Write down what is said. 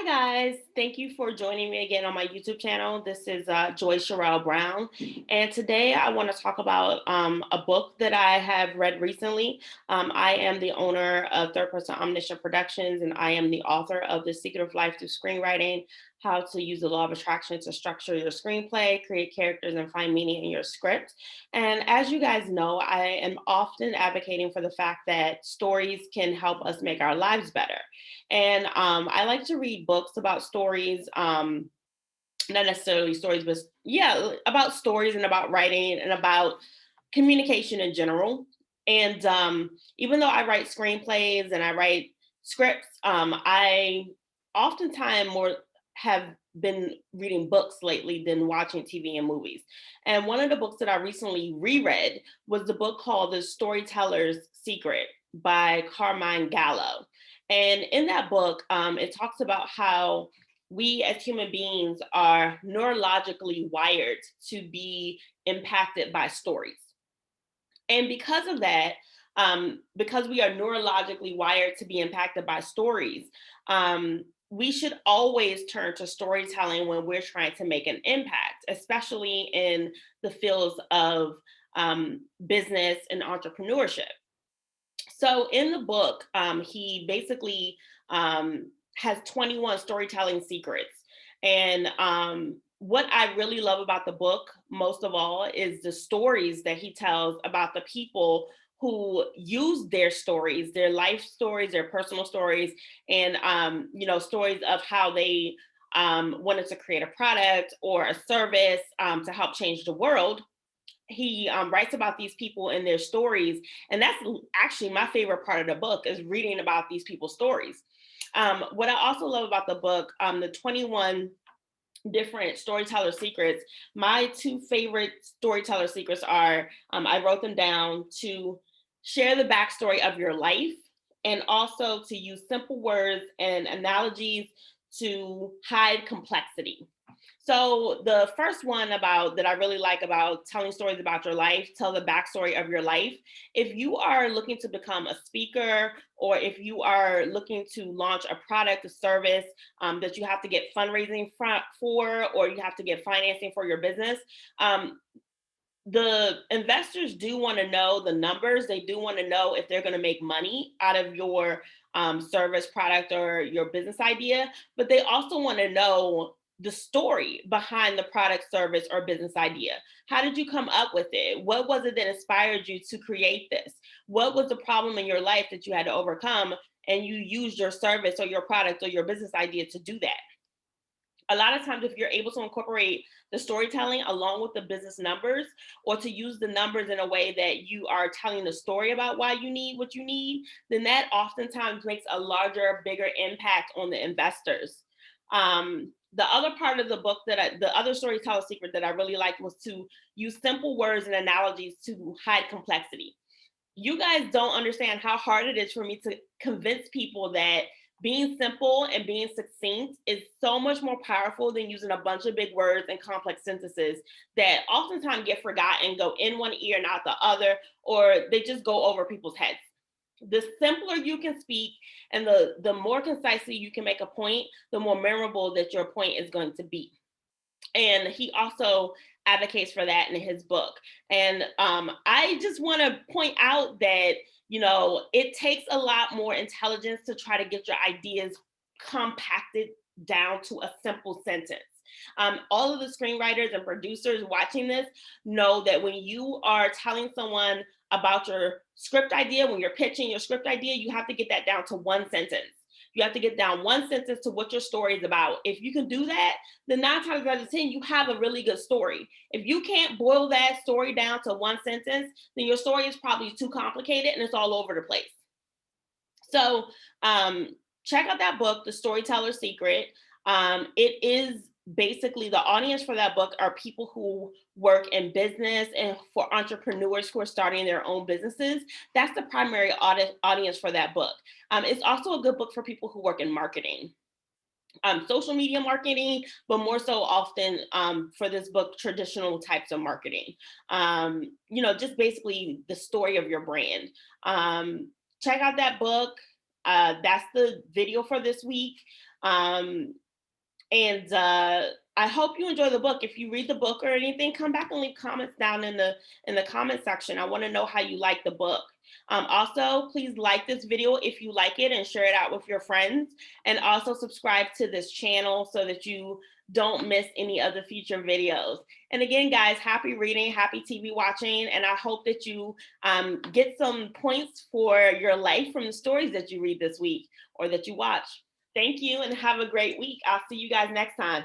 Hi guys, thank you for joining me again on my YouTube channel. This is Cheriel Brown, and today I want to talk about a book that I have read recently. I am the owner of Third Person Omniscient Productions, and I am the author of The Secret of Life Through Screenwriting: How to Use the Law of Attraction to Structure Your Screenplay, Create Characters, and Find Meaning in Your Script. And as you guys know, I am often advocating for the fact that stories can help us make our lives better. And I like to read books about stories, not necessarily stories, but yeah, about stories and about writing and about communication in general. And even though I write screenplays and I write scripts, I oftentimes more have been reading books lately than watching TV and movies. And one of the books that I recently reread was the book called The Storyteller's Secret by Carmine Gallo. And in that book, it talks about how we as human beings are neurologically wired to be impacted by stories. And because of that, because we are neurologically wired to be impacted by stories, we should always turn to storytelling when we're trying to make an impact, especially in the fields of business and entrepreneurship. So in the book, he basically has 21 storytelling secrets. And what I really love about the book, most of all, is the stories that he tells about the people who use their stories, their life stories, their personal stories, and stories of how they wanted to create a product or a service to help change the world. He writes about these people and their stories, and that's actually my favorite part of the book, is reading about these people's stories. What I also love about the book, the 21 different storyteller secrets, my two favorite storyteller secrets are, I wrote them down: to share the backstory of your life, and also to use simple words and analogies to hide complexity. So the first one about that I really like about telling stories about your life, tell the backstory of your life. If you are looking to become a speaker, or if you are looking to launch a product, a service that you have to get fundraising for, or you have to get financing for your business, the investors do want to know the numbers. They do want to know if they're going to make money out of your service, product, or your business idea. But they also want to know the story behind the product, service, or business idea. How did you come up with it? What was it that inspired you to create this? What was the problem in your life that you had to overcome? And you used your service or your product or your business idea to do that. A lot of times, if you're able to incorporate the storytelling along with the business numbers, or to use the numbers in a way that you are telling the story about why you need what you need, then that oftentimes makes a larger, bigger impact on the investors. The other part of the book the other storyteller secret that I really liked was to use simple words and analogies to hide complexity. You guys don't understand how hard it is for me to convince people that being simple and being succinct is so much more powerful than using a bunch of big words and complex sentences that oftentimes get forgotten, go in one ear and out the other, or they just go over people's heads. The simpler you can speak, and the more concisely you can make a point, the more memorable that your point is going to be. And he also advocates for that in his book. And I just want to point out that, it takes a lot more intelligence to try to get your ideas compacted down to a simple sentence. All of the screenwriters and producers watching this know that when you are telling someone about your script idea, when you're pitching your script idea, you have to get that down to one sentence. You have to get down one sentence to what your story is about. If you can do that, then 9 times out of 10, you have a really good story. If you can't boil that story down to one sentence, then your story is probably too complicated and it's all over the place. So check out that book, The Storyteller's Secret. It is basically, the audience for that book are people who work in business, and for entrepreneurs who are starting their own businesses. That's the primary audience for that book. It's also a good book for people who work in marketing. Social media marketing, but more so often for this book, traditional types of marketing. Just basically the story of your brand. Check out that book. That's the video for this week. And I hope you enjoy the book. If you read the book or anything, come back and leave comments down in the comment section. I want to know how you like the book. Also, please like this video if you like it and share it out with your friends. And also subscribe to this channel so that you don't miss any of the future videos. And again, guys, happy reading, happy TV watching, and I hope that you get some points for your life from the stories that you read this week or that you watch. Thank you and have a great week. I'll see you guys next time.